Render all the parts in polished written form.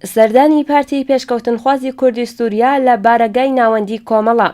سەردانی پارتی پێشکەوتنخوازی کوردی سووریا لە بارەگای ناوەندی کۆمەڵە.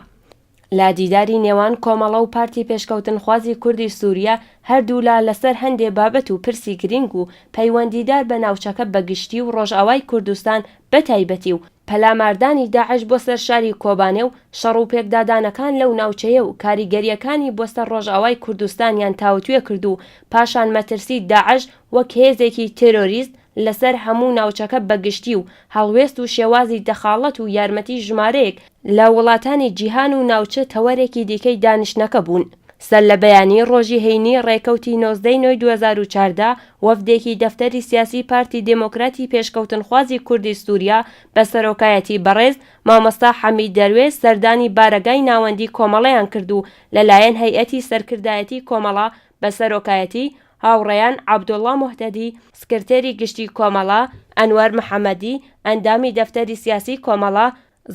لە دیداری نێوان کۆمەڵە و پارتی پێشکەوتنخوازی کوردی سووریا هەردوولا لەسەر هەندێک بابەت و پرسی گرنگ و پەیوەندیدار بە ناوچەکە بەگشتی و ڕۆژئاوای کوردستان بەتایبەتی و پەلاماردانی داعش بۆ سەر شاری کۆبانێ و شەڕ و پێکدادانەکان لەو ناوچەیە و کاریگەریەکانی بۆ سەر ڕۆژئاوای کوردستانیان تاوتوێ کرد و پاشان مەترسی داعش وەک هێزێکی تێرۆریست لەسەر هەموو ناوچەکە بەگشتی و هەڵوێست و شێوازی دەخاڵەت و یارمەتی ژمارەیەک لە وڵاتانی جیهان و ناوچە تەوەرێکی دیکەی دانیشتنەکە بوون. سەر لە بەیانی ڕۆژی هەینی ڕێکەوتی 19 نۆی 2014 وەفدێکی دەفتەری سیاسی پارتی دموکراتی پێشکەوتنخوازی کوردی سووریا بە سەرۆکایەتی بەڕێز مامۆستا حەمید دەروێز سەردانی بارەگای ناوەندی کۆمەڵەیان کرد و لەلایەن هەیئەتی سەرکردایەتی کۆمەڵە بە سەرۆکایەتی هاوڕێیان عەبدوڵڵا موحتەدی، سکرتێری گشتی کۆمەڵە ئەنوەر محەممەدی، ئەندامی دەفتەری سیاسی کۆمەڵە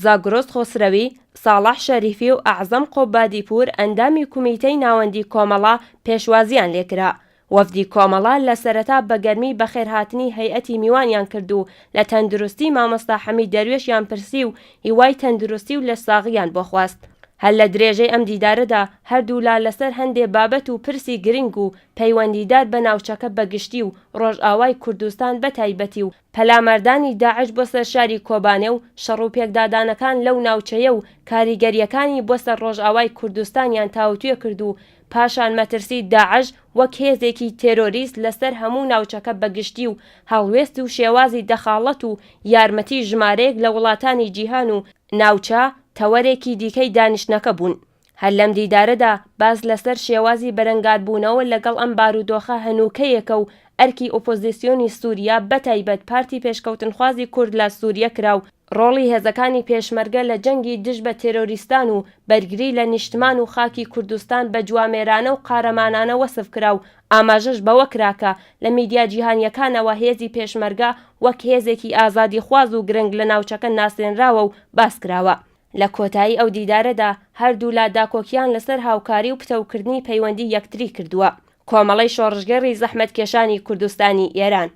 زاگرۆس خۆسرەوی، ساڵح شەریفی و ئەعزەم قۆبادیپور ئەندامی کومیتەی ناوەندی کۆمەڵە پێشوازیان لێکرا. وەفدی کۆمەڵە لە سەرەتا بەگەرمی بەخێرهاتنی هەیئەتی میوانیان کرد و لە تەندروستی مامۆستا حەمید دەروێشیان پرسی و هیوای تەندروستی و لە ساغیان بۆ خواست. هەر لە درێژەی ئەم دیدارەدا هەردوولا لەسەر هەندێک بابەت و پرسی گرنگ و پەیوەندیدار بە ناوچەکە بەگشتی و ڕۆژئاوای کوردستان بەتایبەتی و پەلاماردانی داعش بۆ سەر شاری کۆبانێ و شەڕ و پێکدادانەکان لەو ناوچەیە و کاریگەریەکانی بۆ سەر ڕۆژئاوای کوردستانیان تاوتوێ کرد و پاشان مەترسی داعش وەک هێزێکی تێرۆریست لەسەر هەموو ناوچەکە بەگشتی و هەڵوێست و شێوازی دەخاڵەت و یارمەتی ژمارەیەک لە وڵاتانی جیهان و ناوچە تەوەرێکی دیکەی دانیشتنەکە بوون. هەر لەم دیدارەدا باز لەسەر شێوازی بەرەنگاربوونەوە لەگەڵ ئەم بارودۆخە هەنووکەیەکە و ئەرکی ئۆپۆزیسیۆنی سووریا بەتایبەت پارتی پێشکەوتنخوازی کورد لە سووریا کرا و ڕۆڵی هێزەکانی پێشمەرگە لە جەنگی دژ بە تێرۆریستان و بەرگری لە نیشتمان و خاکی کوردستان بە جوامێرانە و قارەمانانە وەسف کرا و ئاماژەش بەوە کراکە لە میدیا جیهانیەکانەوە هێزی پێشمەرگە وەک هێزێکی ئازادی خواز و گرنگ لە ناوچەکە ناسێنراوە و باس کراوە. لە کۆتایی ئەو دیدارەدا هەردوولا داکۆکیان لەسەر هاوکاری و پتەوکردنی پەیوەندی یەکتری کردووە. کۆمەڵەی شۆڕژگەڕی زەحمەتکێشانی کوردستانی ئێران.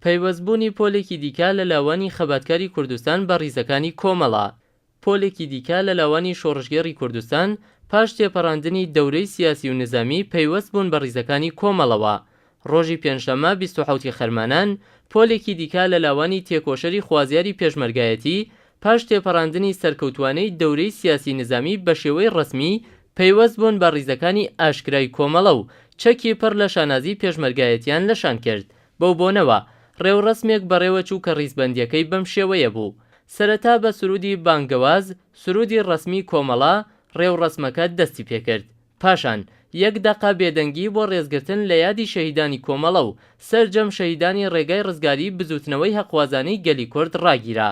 پەیوەستبوونی پۆلێکی دیکە لە لاوانی خەباتکاری کوردستان بە ڕیزەکانی کۆمەڵە. پۆلێکی دیکە لە لاوانی شۆڕژگەڕی کوردستان پاش تێپەڕاندنی دەورەی سیاسی و نظامی پەیوەست بوون بە ڕیزەکانی کۆمەڵەوە. ڕۆژی پێنجشەممە 27 خەرمانان پۆلێکی دیکە لە لاوانی تێکۆشەری خوازیاری پێشمەرگایەتی پاش تێپەڕاندنی سەرکەوتوانەی دەورەی سیاسی نظامی بە شێوەی ڕسمی پەیوەست بوون بە ڕیزەکانی ئاشکرای کۆمەڵە و چەکی پڕ لە شانازی پێشمەرگایەتیان لەشان کرد. بەو بۆنەوە ڕێوڕسمێک بەڕێوە چوو کە ڕیزبەندیەکەی بەم شێوەیە بوو. سەرەتا بە سرودی بانگەواز سرودی ڕسمی کۆمەڵە ڕێوڕسمەکە دەستی پێکرد. پاشان یەک دەقا بێدەنگی بۆ ڕێزگرتن لە یادی شەهیدانی کۆمەڵە و سەرجەم شەهیدانی ڕێگای ڕزگاری بزوتنەوەی هەقوازانەی گەلی کورد ڕاگیرا.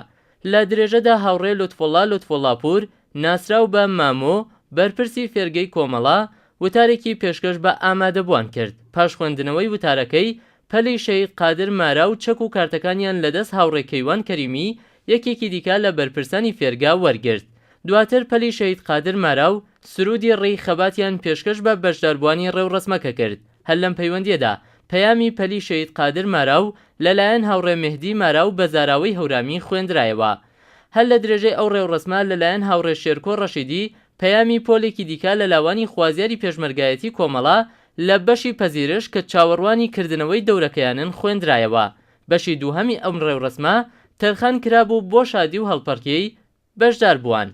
لە درێژەدا هاوڕێ لوتفوڵڵاپور ناسراو بە مامۆ بەرپرسی فێرگەی کۆمەڵە وتارێکی پێشکەش بە ئامادەبووان کرد. پاش خوێندنەوەی وتارەکەی پەلی شەهید قادر مارا و چەک و کارتەکانیان لەدەست هاوڕێ کەیوان کەریمی یەکێکی دیکە لە بەرپرسانی فێرگا وەرگرت. دواتر پەلی شەهید قادر مارا و سرودی ڕێی خەباتیان پێشکەش بە بەشداربوانی ڕێوڕسمەکە کرد. هەر لەم پەیوەندیەدا پەیامی پەلی شەهید قادر مارا و لەلایەن هاوڕێ مهدی مارا و بە زاراوەی هەورامی خوێندرایەوە. هەر لە درێژەی ئەو ڕێوڕسمە لەلایەن هاوڕێ شێرکۆ ڕەشیدی پەیامی پۆلێکی دیکە لە لاوانی خوازیاری پێشمەرگایەتی کۆمەڵە لە بەشی پەزیرش کە چاوەڕوانی کردنەوەی دەورەکەیانن خوێندرایەوە. بەشی دووهەمی ئەم ڕێوڕسمە تەرخان کرابوو بۆ شادی و هەڵپەرکێی بەشدار بووان.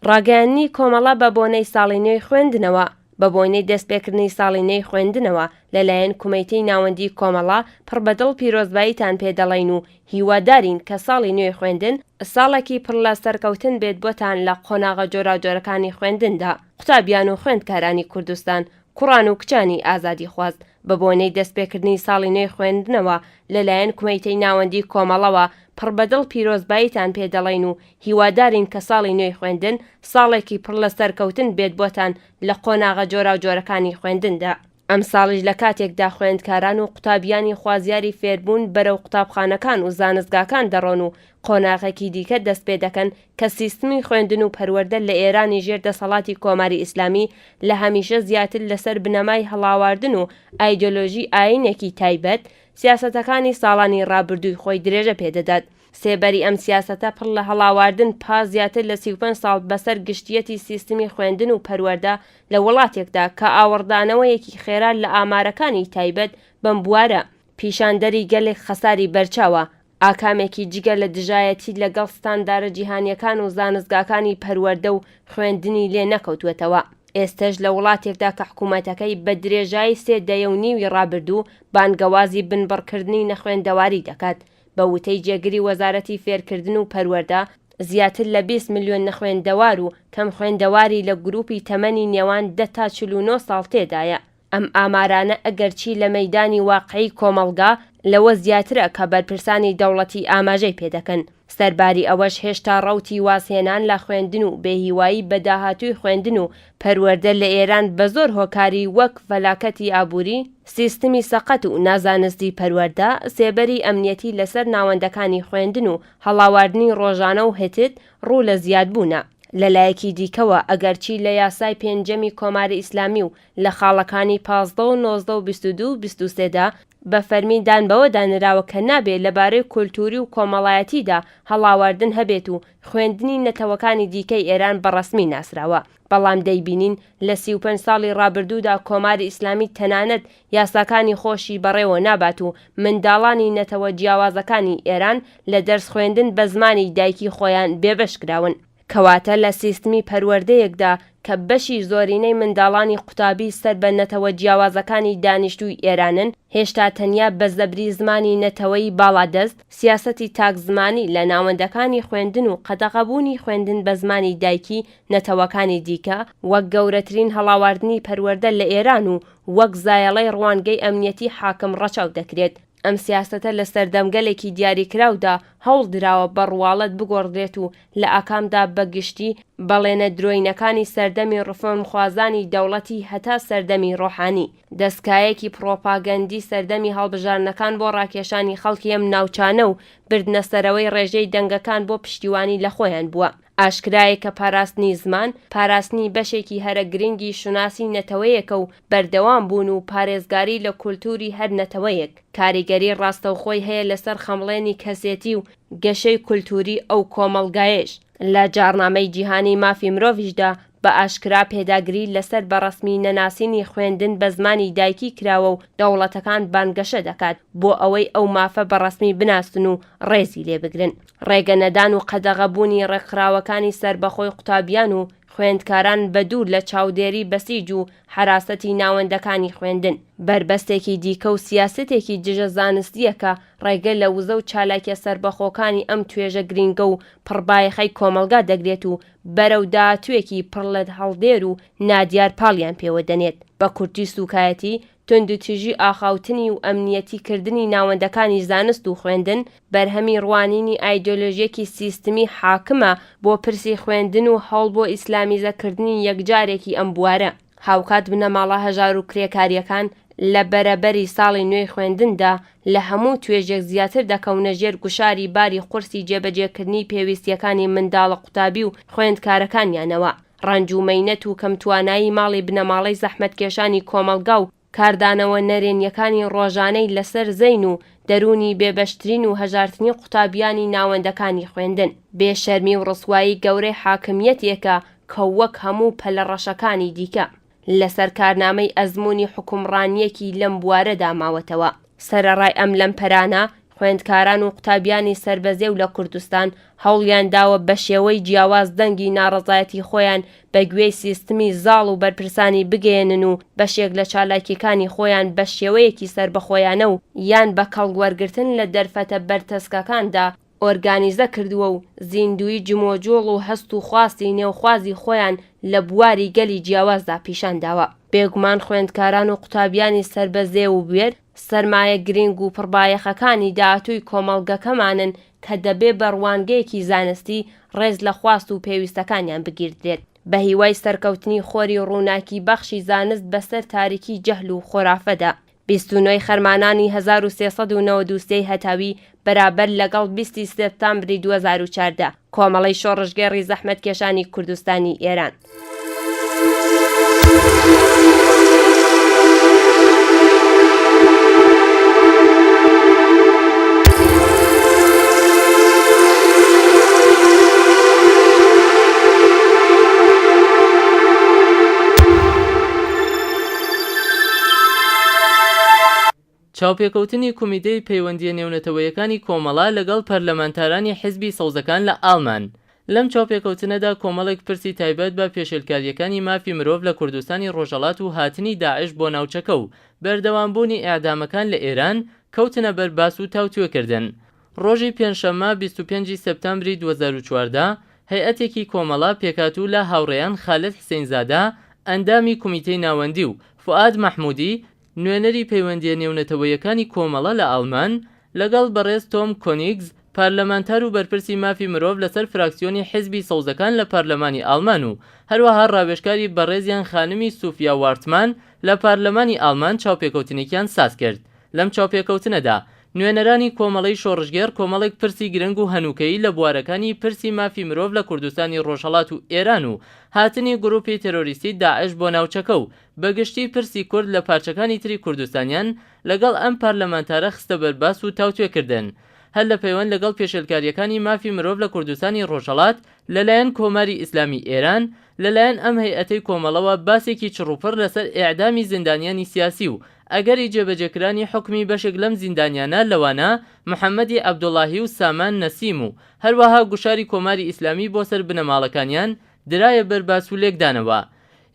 ڕاگەیاندنی کۆمەڵە بە بۆنەی ساڵی نوێی خوێندنەوە. بە بۆنەی دەستپێکردنی ساڵی نوێی خوێندنەوە لەلایەن کومیتەی ناوەندی کۆمەڵە پڕبەدڵ پیرۆزباییتان پێدەڵێن و هیوادارین کە ساڵی نوێی خوێندن ساڵێکی پڕ لە سەرکەوتن بێت بۆتان لە قۆناغە جۆراوجۆرەکانی خوێندندا. قوتابیان و خوێندکارانی کوردستان کوڕان و کچانی ئازادی خواست بە بۆنەی دەستپێکردنی ساڵی نوێی خوێندنەوە لەلایەن کومەیتەی ناوەندی کۆمەڵەوە پڕبەدڵ پیرۆزباییتان پێدەڵێن و هیوادارین کە ساڵی نوێی خوێندن ساڵێکی پڕ لە سەرکەوتن بێت بۆتان لە قۆناغە جۆرا و جۆرەکانی خوێندندا. ئەم ساڵیش لە کاتێکدا خوێندکاران و قوتابیانی خوازیاری فێربوون بەرەو قوتابخانەکان و زانستگاکان دەڕۆن و قۆناغێکی دیکە دەست پێ دەکەن کە سیستمی خوێندن و پەروەردە لە ئێرانی ژێر دەسەڵاتی کۆماری ئیسلامی لە هەمیشە زیاتر لەسەر بنەمای هەڵاواردن و ئایدۆلۆژی ئاینێکی تایبەت سیاسەتەکانی ساڵانی ڕابردووی خۆی درێژە پێدەدات. سێبەری ئەم سیاسەتە پڕ لە هەڵاواردن پاس زیاتر لە 35 ساڵ بەسەر گشتیەتی سیستمی خوێندن و پەروەردە لە وڵاتێکدا کە ئاوەڕدانەوەیەکی خێرا لە ئامارەکانی تایبەت بەم بوارە پیشاندەری گەلێک خەساری بەرچاوە ئاکامێکی جگە لە دژایەتی لەگەڵ ستاندارە جیهانیەکان و زانستگاکانی پەروەردە و خوێندنی لێ نەکەوتوێتەوە. ئێستش لە وڵاتێکدا کە حکوومەتەکەی بە درێژایی 3 دەیەونیوی ڕابردوو بانگەوازی بنبڕکردنی نەخوێندەواری دەکات. بە وتەی جێگری وەزارەتی فێرکردن و پەروەردە زیاتر لە 20 میلیۆن نەخوێندەوار و کەم خوێندەواری لە گروپی تەمەنی نێوان 10 تا 49 ساڵ تێدایە. ئەم ئامارانە ئەگەرچی لە مەیدانی واقعی کۆمەڵگا لەوە زیاترە کە بەرپرسانی دەوڵەتی ئاماژەی پێدەکەن. سەرباری ئەوەش هێشتا ڕەوتی واسهێنان لە خوێندن و بێهیوایی بە داهاتووی خوێندن و پەروەردە لە ئێران بە زۆر هۆکاری وەک فەلاکەتی ئابووری، سیستمی سەقەت و نازانستی پەروەردە، سێبەری ئەمنیەتی لەسەر ناوەندەکانی خوێندن و هەڵاواردنی ڕۆژانە و هێتت ڕوو لە زیادبوونە. لەلایەکی دیکەوە ئەگەرچی لە یاسای پێنجەمی کۆماری ئیسلامی و لە خاڵەکانی 15 و 19 و 22 و 23دا بە فەرمیدان بەوە دانراوە کە نابێت لەبارەی کولتوری و کۆمەڵایەتیدا هەڵاواردن هەبێت و خوێندنی نەتەوەکانی دیکەی ئێران بەڕەسمی ناسراوە. بەڵام دەیبینین لە 35 ساڵی ڕابردوودا کۆماری ئیسلامی تەنانەت یاساکانی خۆشی بەڕێوە نابات و منداڵانی نەتەوە جیاوازەکانی ئێران لە دەرس خوێندن بە زمانی دایکی خۆیان بێبەش کراون. کەواتە لە سیستمی پەروەردەیەکدا کە بەشی زۆرینەی منداڵانی قوتابی سەر بە نەتەوە جیاوازەکانی دانیشتووی ئێرانن، هێشتا تەنیا بە زەبری زمانی نەتەوەی باڵادەست سیاسەتی تاک زمانی لە ناوەندەکانی خوێندن و قەدەغەبوونی خوێندن بە زمانی دایکی نەتەوەکانی دیکە وەک گەورەترین هەڵاواردنی پەروەردە لە ئێران و وەک زایەڵەی ڕوانگەی ئەمنیەتی حاکم ڕەچاو دەکرێت. ئەم سیاسەتە لە سەردەمگەلێکی دیاریکراودا هەوڵ دراوە بەڕواڵەت بگۆڕدرێت و لە ئاکامدا بەگشتی بەڵێنە درۆینەکانی سەردەمی ڕفۆرمخوازانی دەوڵەتی هەتا سەردەمی ڕۆحانی دەستکایەکی پرۆپاگەندی سەردەمی هەڵبژارنەکان بۆ ڕاکێشانی خەڵکی ئەم ناوچانە و بردنەسەرەوەی ڕێژەی دەنگەکان بۆ پشتیوانی لە خۆیان بووە. ئاشکرایە کە پاراستنی زمان پاراستنی بەشێکی هەرە گرنگی شوناسی نەتەوەیەکە و بەردەوام بوون و پارێزگاری لە کولتوری هەر نەتەوەیەک کاریگەری ڕاستەوخۆی هەیە لەسەر خەمڵێنی کەسێتی و گەشەی کولتوری ئەو کۆمەڵگایەش. لە جارنامەی جیهانی مافی مرۆڤیشدا بە ئاشکرا پێداگری لەسەر بەڕەسمی نەناسینی خوێندن بە زمانی دایکی کراوە و دەوڵەتەکان بانگەشە دەکات بۆ ئەوەی ئەو مافە بەڕەسمی بناستن و ڕێزی لێ بگرن. ڕێگەنەدان و قەدەغەبوونی ڕێکخراوەکانی سربەخۆی قوتابیان و خوێندکاران بە دوور لە چاودێری بەسیج و حراسەتی ناوەندەکانی خوێندن بربەستێکی دیکە و سیاسەتێکی دژە زانستیەکە ڕێگە لە وزە و چالاکیە سربەخۆکانی ئەم توێژە گرینگە و پڕبایەخەی کۆمەلگا دەگرێت و بەرەو داهاتوویەکی پڕ لە هەڵدێر و نادیار پاڵیان پێوە دەنێت. بە کورتی سوکایەتی توندوتیژی ئاخاوتنی و ئەمنیەتی کردنی ناوەندەکانی زانست و خوێندن بەرهەمی ڕوانینی ئایدۆلۆژیەکی سیستمی حاکمە بۆ پرسی خوێندن و هەوڵ بۆ ئیسلامیزەکردنی یەکجارێکی ئەم بوارە. هاوکات بنەماڵە هەژار و کرێکاریەکان لە بەرەبەری ساڵی نوێی خوێندندا لە هەموو توێژێک زیاتر دەکەونە ژێر گوشاری باری قورسی جێبەجێکردنی پێویستیەکانی منداڵە قوتابی و خوێندکارەکانیانەوە. ڕەنج و مەینەت و کەمتوانایی ماڵی بنەماڵەی زەحمەتکێشانی کۆمەلگا و کاردانەوە نەرێنیەکانی ڕۆژانەی لەسەر زەین و دەرونی بێبەشترین و هەژارتنی قوتابیانی ناوەندەکانی خوێندن بێشەرمی و ڕسوایی گەورەی حاکمیەتێکە کە وەک هەموو پەلەڕەشەکانی دیکە لەسەر کارنامەی ئەزموونی حکومڕانیەکی لەم بوارەدا ماوەتەوە. سەرەڕای ئەم لەمپەرانە خوێندکاران و قوتابیانی سربەزێ و لە کوردستان هەوڵیان داوە بە شێوەی جیاواز دەنگی ناڕەزایەتی خۆیان بە گوێی سیستمی زاڵ و بەرپرسانی بگەێنن و بەشێک لە چالاکیەکانی خۆیان بە شێوەیەکی سربەخۆیانە و یان بە کەڵگوەرگرتن لە دەرفەتە بەرتەسکەکاندا ئۆرگانیزە کردووە و زیندوی جمۆجۆڵ و هەست و خواستی نێوخوازی خۆیان لە بواری گەلی جیاوازدا پیشان داوە. بێگومان خوێندکاران و قوتابیانی سربەزێ و بێر سەرمایە گرنگ و پڕبایەخەکانی داهاتووی کۆمەڵگەکەمانن کە دەبێ بەڕوانگەیەکی زانستی ڕێز لە خواست و پێویستەکانیان بگیردرێت بە هیوای سەرکەوتنی خۆری ڕووناکی بەخشی زانست بەسەر تاریکی جەهل و خۆرافەدا. 29 خەرمانانی 1393 هەتاوی بەرابەر لەگەڵ 20 سپتامبری 2014 کۆمەڵەی شۆڕژگەڕی زەحمەتکێشانی کوردستانی ئێران. چاوپێکەوتنی کومیتەی پەیوەندیە نێونەتەوەیەکانی کۆمەڵا لەگەڵ پەرلەمانتارانی حیزبی سەوزەکان لە ئاڵمان. لەم چاوپێکەوتنەدا کۆمەڵێک پرسی تایبەت بە پێشێلکاریەکانی مافی مرۆڤ لە کوردستانی ڕۆژهەڵات و هاتنی داعش بۆ ناوچەکە و بەردەوامبوونی ئیعدامەکان لە ئێران کەوتنە بەرباس و تاوتوێکردن. ڕۆژی پێنجشەممە 25 سپتامبری 2014 هەیئەتێکی کۆمەڵا پێکاتوو لە هاوڕێیان خالد حسێنزادە ئەندامی کومیتەی ناوەندی و فواد مەحموودی نوێنەری پەیوەندیە نێونەتەوەیەکانی کۆمەڵە لە ئاڵمان لەگەڵ بەڕێز تۆم کۆنیگز پارلەمانتار و بەرپرسی مافی مرۆڤ لەسەر فراکسیۆنی حیزبی سەوزەکان لە پارلەمانی ئاڵمان و هەروەها ڕاوێژکاری بەڕێزیان خانمی سوفیا وارتمان لە پارلەمانی ئاڵمان چاوپێکەوتنێکیان ساز کرد. لەم چاوپێکەوتنەدا نوێنەرانی کۆمەڵەی شۆڕژگێر کۆمەڵێک پرسی گرنگ و هەنووکەیی لە بوارەکانی پرسی مافی مرۆڤ لە کوردستانی ڕۆژهەڵات و ئێران و هاتنی گروپی تێرۆریستی داعش بۆ ناوچەکە و بەگشتی پرسی کورد لە پارچەکانی تری کوردستانیان لەگەڵ ئەم پارلەمانتارە خستە بەرباس و تاوتوێکردن. هەر لە پەیوەند لەگەڵ پێشێلکاریەکانی مافی مرۆڤ لە کوردستانی ڕۆژهەڵات لەلایەن کۆماری ئیسلامی ئێران لەلایەن ئەم هەیئەتەی کۆمەڵەوە باسێکی چڕوپڕ لەسەر ئیعدامی زیندانیانی سیاسی و ئەگەری جێبەجێکرانی حکمی بەشێک لەم زیندانیانە لەوانە محەممەدی عەبدوڵاهی و سامان نەسیم و هەروەها گوشاری کۆماری ئیسلامی بۆ سەر بنەماڵەکانیان درایە بەرباس و لێکدانەوە.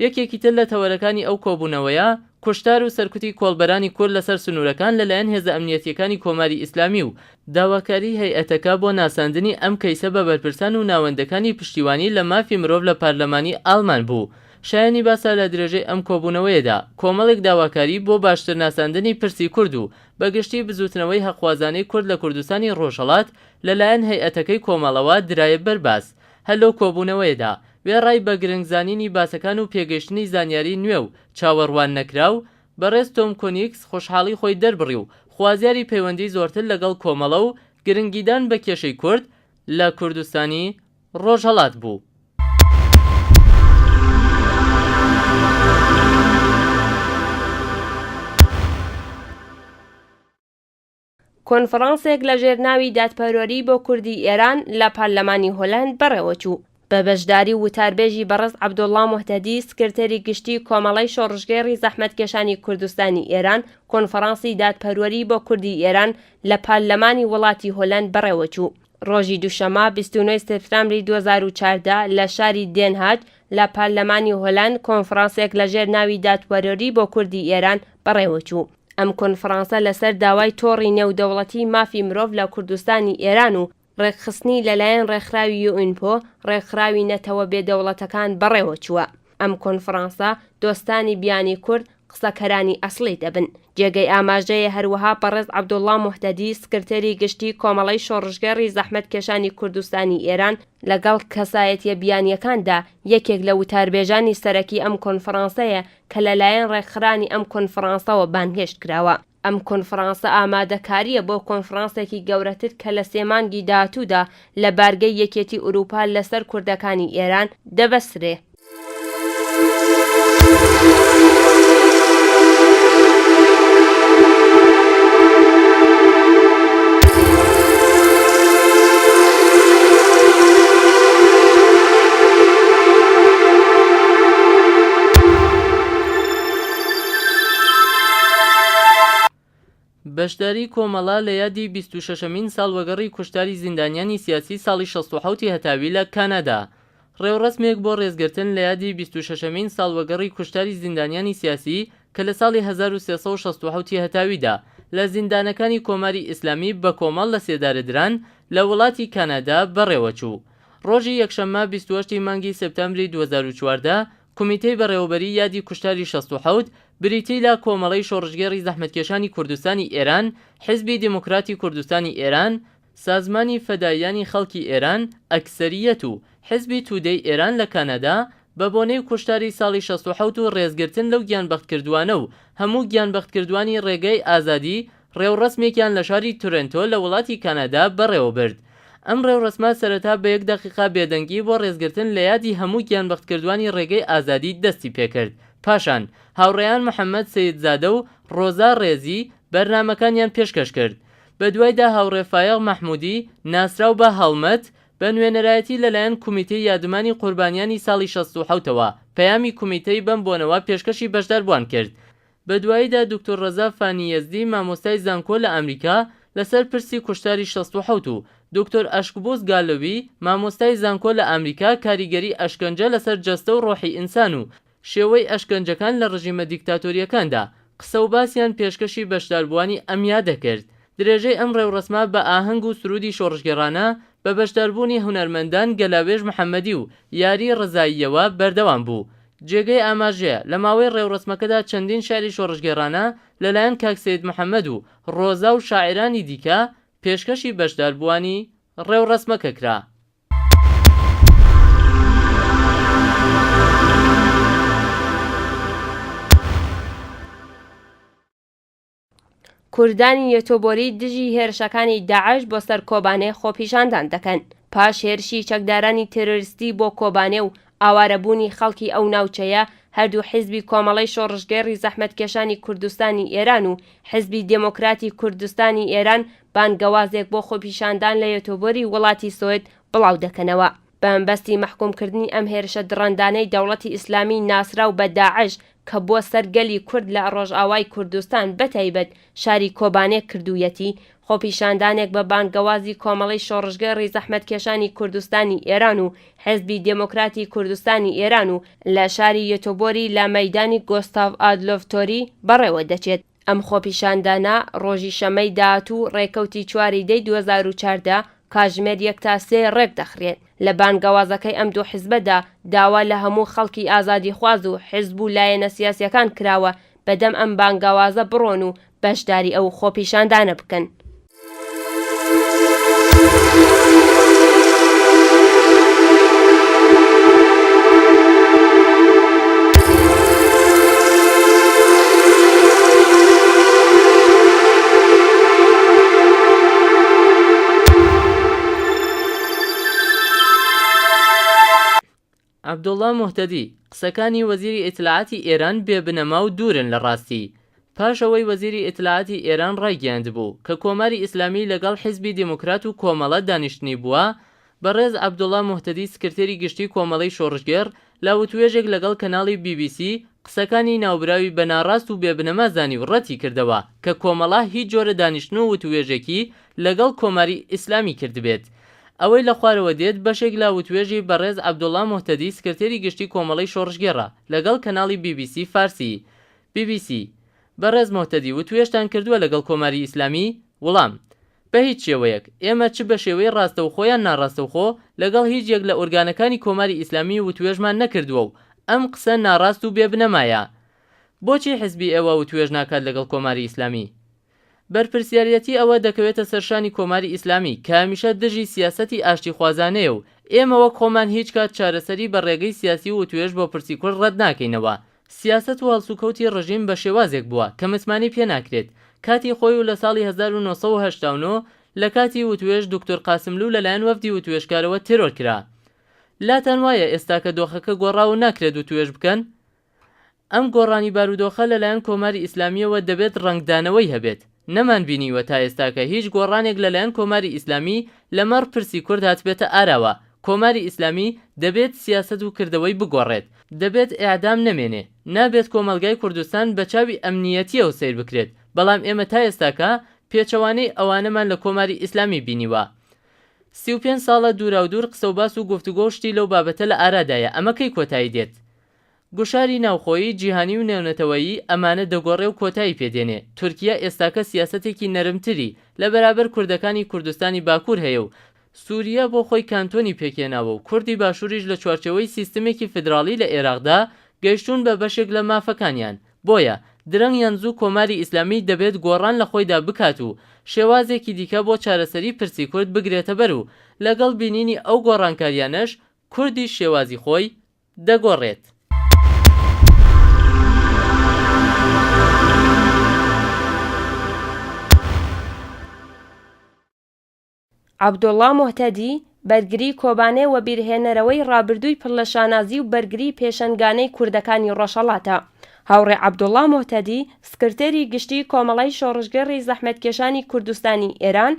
یەکێکی تر لە تەوەرەکانی ئەو کۆبوونەوەیە کوشتار و سەرکوتی کۆڵبەرانی کورد لەسەر سنوورەکان لەلایەن هێزە ئەمنیەتیەکانی کۆماری ئیسلامی و داواکاری هەیئەتەکە بۆ ناساندنی ئەم کەیسە بە بەرپرسان و ناوەندەکانی پشتیوانی لە مافی مرۆڤ لە پارلەمانی ئاڵمان بوو. شایانی باسا لە درێژەی ئەم کۆبوونەوەیەدا کۆمەڵێک داواکاری بۆ باشتر ناساندنی پرسی کورد و بەگشتی بزوتنەوەی هەقوازانەی کورد لە کوردستانی ڕۆژهەڵات لەلایەن هەیئەتەکەی کۆمەڵەوە درایە بەرباس. هەر لەو کۆبوونەوەیەدا وێڕای بە گرنگزانینی باسەکان و پێگەشتنی زانیاری نوێ و چاوەڕوان نەکراو بەڕێز تۆم کۆنیکس خۆشحاڵی خۆی دەربڕی و خوازیاری پەیوەندی زۆرتر لەگەڵ کۆمەڵە و گرنگیدان بە کێشەی کورد لە کوردستانی ڕۆژهەڵات بوو. کۆنفرانسێک لە ژێرناوی دادپەروەری بۆ کوردی ئێران لە پارلەمانی هۆلەند بەڕێوەچوو بە بەشداری وتاربێژی بەڕێز عەبدوڵڵا موحتەدی سکرتێری گشتی کۆمەڵەی شۆڕژگێڕی زەحمەتکێشانی کوردستانی ئێران کۆنفرانسی دادپەروەری بۆ کوردی ئێران لە پارلەمانی وڵاتی هۆلەند بەڕێوەچوو. ڕۆژی دووشەمە 29 سپتامبری 2014 لە شاری دێنهاج لە پارلەمانی هۆلەند کۆنفرانسێک لە ژێرناوی دادپەروەری بۆ کوردی ئێران بەڕێوەچوو. ئەم کۆنفرانسە لەسەر داوای تۆڕی نێودەوڵەتی مافی مرۆڤ لە کوردستانی ئێران و ڕێکخستنی لەلایەن ڕێکخراوی یوئینپۆ ڕێکخراوی نەتەوە بێدەوڵەتەکان بەڕێوەچووە. ئەم کۆنفرانسە دۆستانی بیانی کورد قسەکەرانی ئەسڵی دەبن. جێگەی ئاماژەیە هەروەها بەڕێز عەبدوڵڵا موحتەدی سکرتێری گشتی کۆمەڵەی شۆڕژگەڕی زەحمەتکێشانی کوردستانی ئێران لەگەڵ کەسایەتیە بیانیەکاندا یەکێک لە وتاربێژانی سەرەکی ئەم کۆنفرانسەیە کە لەلایەن ڕێکخرانی ئەم کۆنفرانسەوە بانگهێشت کراوە. ئەم کۆنفرانسە ئامادەکاریە بۆ کۆنفرانسێکی گەورەتر کە لە سێمانگی داهاتوودا لە بارگەی یەکێتی ئوروپا لەسەر کوردەکانی ئێران دەبەسرێ. بەشداری کۆمەڵا لە یادی 26مین ساڵوەگەڕی کوشتاری زیندانیانی سیاسی ساڵی 67 هەتاوی لە کانادا. ڕێوڕسمێک بۆ ڕێزگرتن لە یادی 26مین ساڵوەگەڕی کوشتاری زیندانیانی سیاسی کە لە ساڵی 1367 هەتاویدا لە زیندانەکانی کۆماری ئیسلامی بە کۆمەڵ لە سێدارەدران لە وڵاتی کانادا بەڕێوەچوو. ڕۆژی یەکشەممە 28 مانگی سپتامبری 2014 کمیتەی بەڕێوەبەری یادی کوشتاری 67 بریتی لە کۆمەڵەی شۆڕژگەری زەحمەتکێشانی کوردستانی ئێران، حیزبی دموکراتی کوردستانی ئێران، سازمانی فەداییانی خەڵکی ئێران، ئەکسەریەت و حیزبی تودەی ئێران لە کانادا بە بۆنەی کوشتاری ساڵی 67 و ڕێزگرتن لەو گیانبەختکردوانە و هەموو گیانبەختکردوانی ڕێگەی ئازادی ڕێوڕسمێکیان لە شاری تورنتۆ لە وڵاتی کانادا بەڕێوە برد. ئەم ڕێوڕسمە سەرەتا بە 1 دقیقا بێدەنگی بۆ ڕێزگرتن لە یادی هەموو گیانبەختکردوانی ڕێگەی ئازادی دەستی پێکرد. پاشان هاوڕێیان محەممەد سەیدزادە و ڕۆزا ڕێزی بەرنامەکانیان پێشکەش کرد. بە دوایدا هاوڕێ فایق مەحموودی ناسراو بە هەڵمەت بە نوێنەرایەتی لەلایەن کمیتەی یادمانی قوربانیانی ساڵی 67ەوە پەیامی کمیتەی بەم بۆنەوە پێشکەشی بەشداربووان کرد. بە دواییدا دکتۆر ڕەزا فانیەزدی مامۆستای زانکۆ لە ئەمریکا لەسەر پرسی کوشتاری 67 و دکتۆر ئەشکبوس گالۆوی مامۆستای زانکۆ لە ئەمریکا کاریگەری ئەشکەنجە لەسەر جەستە و ڕۆحی ئینسان و شێوەی ئەشکەنجەکان لە ڕژیمە دیکتاتۆریەکاندا قسە و باسییان پێشکەشی بەشداربووانی ئەمیا دەکرد. درێژەی ئەم ڕێوڕسمە بە ئاهەنگ و سرودی شۆڕژگەڕانە بە بەشداربوونی هونەرمەندان گەلاوێژ محەممەدی و یاری ڕزاییەوە بەردەوام بوو. جێگەی ئاماژەیە لە ماوەی ڕێوڕسمەکەدا چەندین شاری شۆڕژگەڕانە لەلایەن کاک سەید محەممەد و ڕۆزا و شاعرانی دیکە پێشکەشی بەشداربووانی ڕێوڕسمەکە کرا. کوردانی یەتۆبۆری دژی هێرشەکانی داعش بۆ سەر کۆبانێ خۆپیشاندان دەکەن پاش هێرشی چەکدارانی تێرۆریستی بۆ کۆبانێ و ئاوارەبوونی خەڵکی ئەو ناوچەیە. هەردوو حیزبی کۆمەڵەی شۆڕژگەری زەحمەتکێشانی کوردستانی ئێران و حیزبی دموکراتی کوردستانی ئێران بانگەوازێک بۆ خۆپیشاندان لە یەتۆبۆری وڵاتی سوێد بڵاو دەکەنەوە. بە مەبەستی محکومکردنی ئەم هێرشە دڕەندانەی دەوڵەتی ئیسلامی ناسراو بە داعش کە بۆ سەرگەلی کورد لە ڕۆژئاوای کوردستان بەتایبەت شاری کۆبانێ کردوویەتی. خۆپیشاندانێک بە بانگەوازی کۆمەڵەی شۆڕژگەری زەحمەتکێشانی کوردستانی ئێران و حیزبی دموکراتی کوردستانی ئێران و لە شاری یەتۆبۆری لە مەیدانی گۆستاڤ ئادلۆڤتۆری بەڕێوە دەچێت. ئەم خۆپیشاندانە ڕۆژی شەمەی داهاتوو ڕێکەوتی 4 دەی 2014 کاتژمێر 1 تا 3 ڕێک دەخرێت. لە بانگەوازەکەی ئەم دوو حیزبەدا داوا لە هەموو خەڵکی ئازادی خواز و حیزب و لایەنە سیاسیەکان کراوە بەدەم ئەم بانگەوازە بڕۆن و بەشداری ئەو خۆپیشاندانە بکەن. عەبدوڵڵا موحتەدی قسەکانی وەزیری ئیتلاعاتی ئێران بێبنەما و دوورن لە ڕاستی. پاشەوەی وەزیری ئیتلاعاتی ئێران ڕایگەیاند بوو کە کۆماری ئیسلامی لەگەڵ حیزبی دموکرات و کۆمەڵە دانیشتنی بووە. بەڕێز عەبدوڵڵا موحتەدی سکرتێری گشتی کۆمەڵەی شۆڕژگەر لە وتوێژێک لەگەڵ کەناڵی BBC قسەکانی ناوبراوی بە ناڕاست و بێبنەما زانی و ڕەتی کردەوە کە کۆمەڵە هیچ جۆرە دانیشتن و وتوێژێکی لەگەڵ کۆماری ئیسلامی کردبێت. ئەوەی لە خوارەوە دێت بەشێک لە وتوێژی بەڕێز عەبدوڵڵا موحتەدی سکرتێری گشتی کۆمەڵەی شۆڕژگەرە لەگەڵ کەناڵی BBC فارسی. BBC: بەڕێز موحتەدی وتوێژتان کردووە لەگەڵ کۆماری ئیسلامی؟ وەڵام: بە هیچ شێوەیەک ئێمە چ بە شێوەی ڕاستەوخۆ یان ناڕاستەوخۆ لەگەڵ هیچ یەک لە ئۆرگانەکانی کۆماری ئیسلامی وتوێژمان نەکردووە و ئەم قسە ناڕاست و بێبنەمایە. بۆچی حیزبی ئێوە وتوێژ ناکات لەگەڵ کۆماری ئیسلامی؟ بەرپرسیارەتی ئەوە دەکەوێتە سەرشانی کۆماری ئیسلامی کە هەمیشە دژی سیاسەتی ئاشتی خوازانەیە و ئێمە وەک خۆمان هیچ کات چارەسەری بە ڕێگەی سیاسی و توێژ بۆ پرسی کورد ڕەت ناکەینەوە. سیاست و هەڵسوکەوتی ڕژیم بە شێوازێک بووە کە متمانی پێ ناکرێت. کاتی خۆی و لە ساڵی 1989 لە کاتی وتوێژ دکتۆر قاسملوو لەلایەن وەفدی وتوێژکارەوە تێرۆر کرا. لاتان وایە ئێستا کە دۆخەکە گۆڕاو ناکرێت وتوێژ بکەن؟ ئەم گۆڕانی بارودۆخە لەلایەن کۆماری ئیسلامیەوە دەبێت ڕەنگدانەوەی هەبێت. نەمان بینیوە تا ئێستا کە هیچ گۆڕانێک لەلایەن کۆماری ئیسلامی لەمەڕ پرسی کورد هاتبێتە ئاراوە. کۆماری ئیسلامی دەبێت سیاست و کردەوەی بگۆڕێت، دەبێت ئیعدام نەمێنێ، نابێت کۆمەلگای کوردستان بە چاوی ئەمنیەتیەوە سیر بکرێت. بەڵام ئێمە تا ئێستاکە پێچەوانەی ئەوانەمان لە کۆماری ئیسلامی بینیوە. 35 ساڵە دووراودوور قسە و باس و گفتوگۆ شتی لەو بابەتە لە ئارادایە. ئەمە کەی کۆتایی دێت؟ گوشاری ناوخۆیی جیهانی و نێونەتەوەیی ئەمانە دەگۆڕێ و کۆتایی پێدێنێ. تورکیا ئێستاکە سیاسەتێکی نەرمتری لە بەرابەر کوردەکانی کوردستانی باکوور هەیە و سووریا بۆ خۆی کانتۆنی پێکێناوە و کوردی باشووریش لە چوارچەوەی سیستمێکی فدراڵی لە عێراقدا گەیشتون بە بەشێک لە مافەکانیان. بۆیە درەنگیان زوو کۆماری ئیسلامی دەبێت گۆڕان لە خۆیدا بکات و شێوازێکی دیکە بۆ چارەسەری پرسی کورد بگرێتە بەر و لەگەڵ بینینی ئەو گۆڕانکاریانەش کوردی شێوازی خۆی دەگۆڕێت. عەبدوڵڵا موحتەدی بەرگری کۆبانێ و بیرهێنەرەوەی ڕابردووی پڕ لە شانازی و بەرگری پێشەنگانەی کوردەکانی ڕۆژهەڵاتە. هاوڕێ عەبدوڵڵا موحتەدی سکرتێری گشتی کۆمەڵەی شۆڕشگەڕی زەحمەتکێشانی کوردستانی ئێران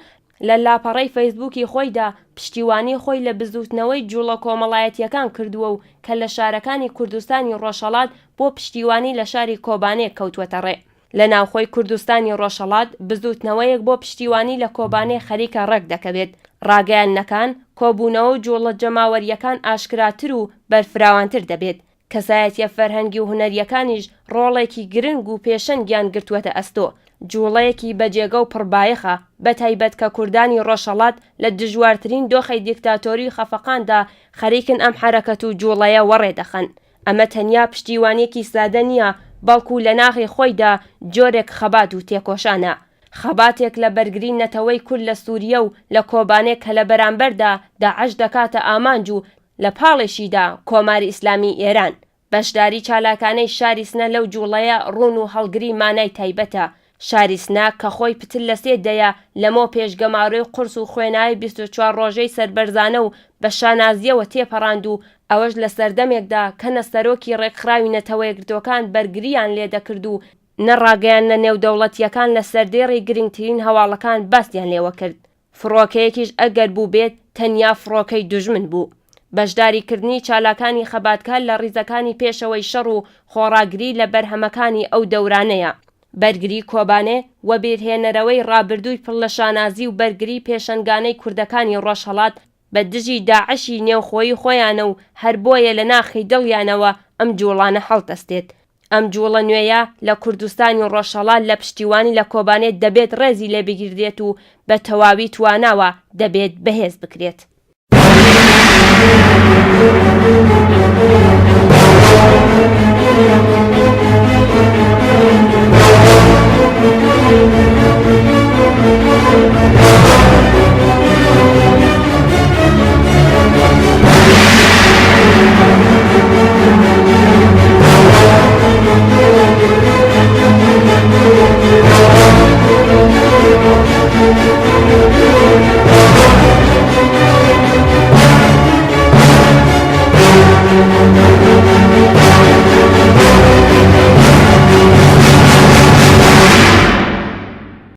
لە لاپەڕەی فەیسبووکی خۆیدا پشتیوانی خۆی لە بزوتنەوەی جوڵە کۆمەڵایەتیەکان کردووە و کە لە شارەکانی کوردستانی ڕۆژهەڵات بۆ پشتیوانی لە شاری کۆبانێ کەوتوەتە ڕێ. لە ناوخۆی کوردستانی ڕۆژهەڵات بزوتنەوەیەک بۆ پشتیوانی لە کۆبانێ خەریکە ڕێک دەکەوێت. ڕاگەیاندنەکان کۆبوونەوە و جوڵە جەماوەریەکان ئاشکراتر و بەرفراوانتر دەبێت. کەسایەتیە فەرهەنگی و هونەریەکانیش ڕۆڵێکی گرنگ و پێشەنگیان گرتووەتە ئەستۆ. جوڵەیەکی بەجێگە و پڕبایەخە بەتایبەت کە کوردانی ڕۆژهەڵات لە دژوارترین دۆخی دیکتاتۆری و خەفەقاندا خەریکن ئەم حەرەکەت و جوڵەیە وەڕێ دەخەن. ئەمە تەنیا پشتیوانیەکی سادە نییە، بەڵکو لە ناخی خۆیدا جۆرێک خەبات و تێکۆشانە. خەباتێک لە بەرگری نەتەوەی کورد لە سووریە و لە کۆبانێک کە لە بەرامبەردا داعش دەکاتە ئامانج و لە پاڵێشیدا کۆماری ئیسلامی ئێران. بەشداری چالاکانەی شاری سنە لەو جوڵەیە ڕوون و هەڵگری مانای تایبەتە. شاری سنە کە خۆی پتل لە سێدەیە لەمۆ پێشگەماڕۆی قورس و خوێناوی 24 ڕۆژەی سەربەرزانە و بە شانازیەوە تێپەڕاند و ئەوەش لە سەردەمێکدا کە نەستەرۆکی ڕێکخراوی نەتەوە یەکگرتوەکان بەرگریان لێدەکرد و نەڕاگەیاندنە نێودەوڵەتیەکان لە سەردێڕی گرنگترین هەواڵەکان باستیان لێوە کرد. فڕۆکەیەکیش ئەگەر بوو بێت تەنیا فڕۆکەی دوژمن بوو. بەشداریکردنی چالاکانی خەباتکار لە ڕیزەکانی پێشەوەی شەڕ و خۆڕاگری لە بەرهەمەکانی ئەو دەورانەیە. بەرگری کۆبانێ و بیرهێنەرەوەی ڕابردووی پڕ لە شانازی و بەرگری پێشەنگانەی کوردەکانی ڕۆژهەڵات بە دژی داعشی نێوخۆیی خۆیانە و هەر بۆیە لە ناخی دڵیانەوە ئەم جوڵانە هەڵدەستێت. ئەم جوڵە نوێیە لە کوردستانی ڕۆژهەڵات لە پشتیوانی لە کۆبانێت دەبێت ڕێزی لێ بگیردێت و بە تەواوی تواناوە دەبێت بەهێز بکرێت.